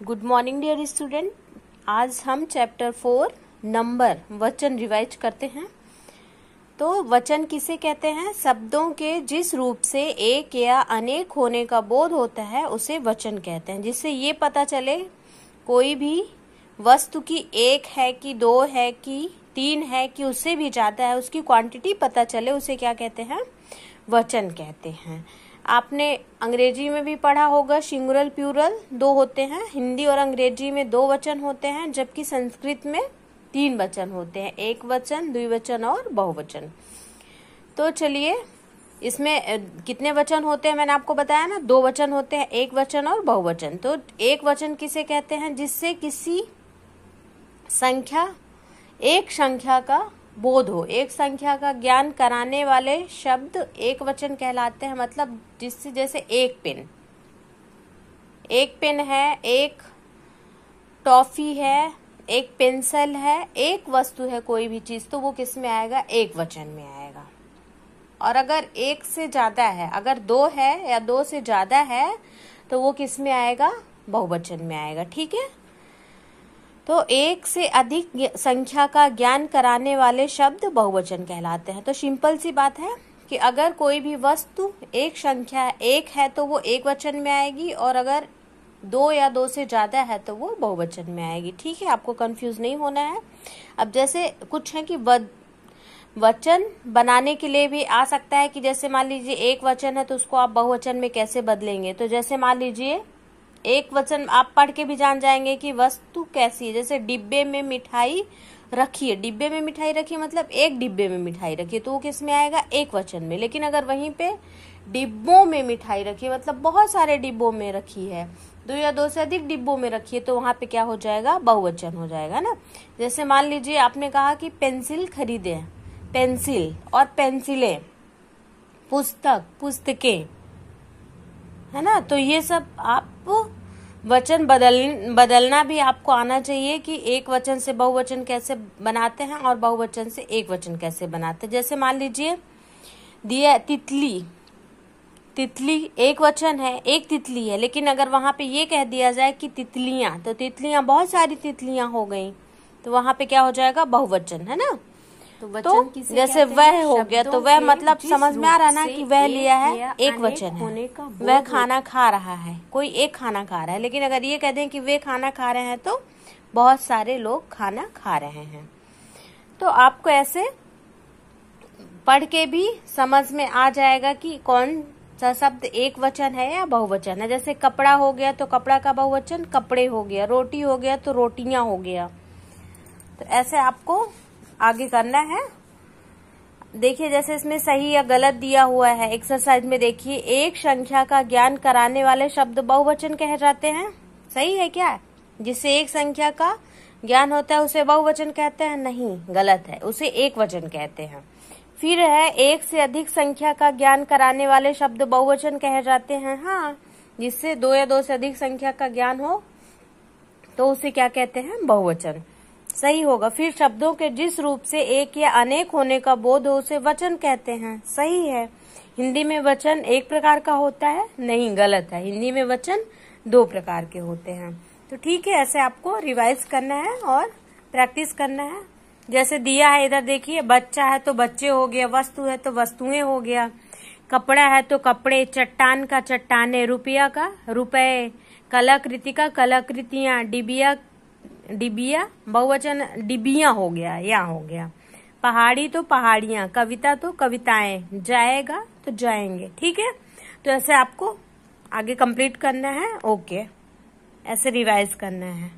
Good morning dear student. आज हम chapter 4 number वचन रिवाइज करते हैं। तो वचन किसे कहते हैं? शब्दों के जिस रूप से एक या अनेक होने का बोध होता है उसे वचन कहते हैं। जिससे ये पता चले कोई भी वस्तु की एक है कि दो है कि तीन है कि उससे भी ज्यादा है, उसकी क्वांटिटी पता चले, उसे क्या कहते हैं? वचन कहते हैं। आपने अंग्रेजी में भी पढ़ा होगा सिंगुलर प्लूरल दो होते हैं। हिंदी और अंग्रेजी में दो वचन होते हैं, जबकि संस्कृत में तीन वचन होते हैं, एक वचन, द्विवचन और बहुवचन। तो चलिए, इसमें कितने वचन होते हैं मैंने आपको बताया ना, दो वचन होते हैं, एक वचन और बहुवचन। तो एक वचन किसे कहते हैं? जिससे किसी संख्या, एक संख्या का बोध हो, एक संख्या का ज्ञान कराने वाले शब्द एक वचन कहलाते हैं। मतलब जिससे, जैसे एक पेन है, एक टॉफी है, एक पेंसिल है, एक वस्तु है कोई भी चीज, तो वो किस में आएगा? एक वचन में आएगा। और अगर एक से ज्यादा है, अगर दो है या दो से ज्यादा है, तो वो किस में आएगा? बहुवचन में आएगा। ठीक है। तो एक से अधिक संख्या का ज्ञान कराने वाले शब्द बहुवचन कहलाते हैं। तो सिंपल सी बात है कि अगर कोई भी वस्तु एक संख्या एक है तो वो एक वचन में आएगी, और अगर दो या दो से ज्यादा है तो वो बहुवचन में आएगी। ठीक है, आपको कंफ्यूज नहीं होना है। अब जैसे कुछ है कि वचन बनाने के लिए भी आ सकता है कि जैसे मान लीजिए एक वचन है तो उसको आप बहुवचन में कैसे बदलेंगे। तो जैसे मान लीजिए एक वचन आप पढ़ के भी जान जाएंगे कि वस्तु कैसी है। जैसे डिब्बे में मिठाई रखी है, डिब्बे में मिठाई रखी मतलब एक डिब्बे में मिठाई रखी है, तो वो किस में आएगा? एक वचन में। लेकिन अगर वहीं पे डिब्बों में मिठाई रखी है मतलब बहुत सारे डिब्बों में रखी है, दो या दो से अधिक डिब्बों में रखी है, तो वहां पे क्या हो जाएगा? बहुवचन हो जाएगा ना। जैसे मान लीजिए आपने कहा कि पेंसिल खरीदे, पेंसिल और पेंसिलें, पुस्तक, पुस्तकें, है ना। तो ये सब आप वचन बदलना भी आपको आना चाहिए कि एक वचन से बहुवचन कैसे बनाते हैं और बहुवचन से एक वचन कैसे बनाते हैं। जैसे मान लीजिए दिया तितली, तितली एक वचन है, एक तितली है, लेकिन अगर वहां पे ये कह दिया जाए कि तितलियां, तो तितलियां बहुत सारी तितलियां हो गई, तो वहां पे क्या हो जाएगा? बहुवचन, है ना। तो जैसे वह हो गया, तो वह मतलब समझ में आ रहा ना कि वह लिया है, एक वचन है। वह खाना खा रहा है, कोई एक खाना खा रहा है। लेकिन अगर ये कह दें कि वे खाना खा रहे हैं तो बहुत सारे लोग खाना खा रहे हैं। तो आपको ऐसे पढ़ के भी समझ में आ जाएगा कि कौन सा शब्द एक वचन है या बहुवचन है। जैसे कपड़ा हो गया तो कपड़ा का बहुवचन कपड़े हो गया, रोटी हो गया तो रोटियां हो गया। तो ऐसे आपको आगे करना है। देखिए जैसे इसमें सही या गलत दिया हुआ है एक्सरसाइज में, देखिए एक संख्या का ज्ञान कराने वाले शब्द बहुवचन कहे जाते हैं। सही है क्या? जिससे एक संख्या का ज्ञान होता है उसे बहुवचन कहते हैं? नहीं, गलत है, उसे एक वचन कहते हैं। फिर है एक से अधिक संख्या का ज्ञान कराने वाले शब्द बहुवचन कहे जाते हैं। हाँ, जिससे दो या दो से अधिक संख्या का ज्ञान हो तो उसे क्या कहते हैं? बहुवचन। सही होगा। फिर शब्दों के जिस रूप से एक या अनेक होने का बोध हो उसे वचन कहते हैं। सही है। हिंदी में वचन एक प्रकार का होता है? नहीं, गलत है। हिंदी में वचन दो प्रकार के होते हैं। तो ठीक है, ऐसे आपको रिवाइज करना है और प्रैक्टिस करना है। जैसे दिया है इधर देखिए, बच्चा है तो बच्चे हो गया, वस्तु है तो वस्तुएं हो गया, कपड़ा है तो कपड़े, चट्टान का चट्टाने, रुपया का रुपए, कलाकृति का कलाकृतियां, डिबिया बहुवचन डिबिया हो गया, या हो गया, पहाड़ी तो पहाड़ियां, कविता तो कविताएं, जाएगा तो जाएंगे। ठीक है, तो ऐसे आपको आगे कंप्लीट करना है। ओके, ऐसे रिवाइज करना है।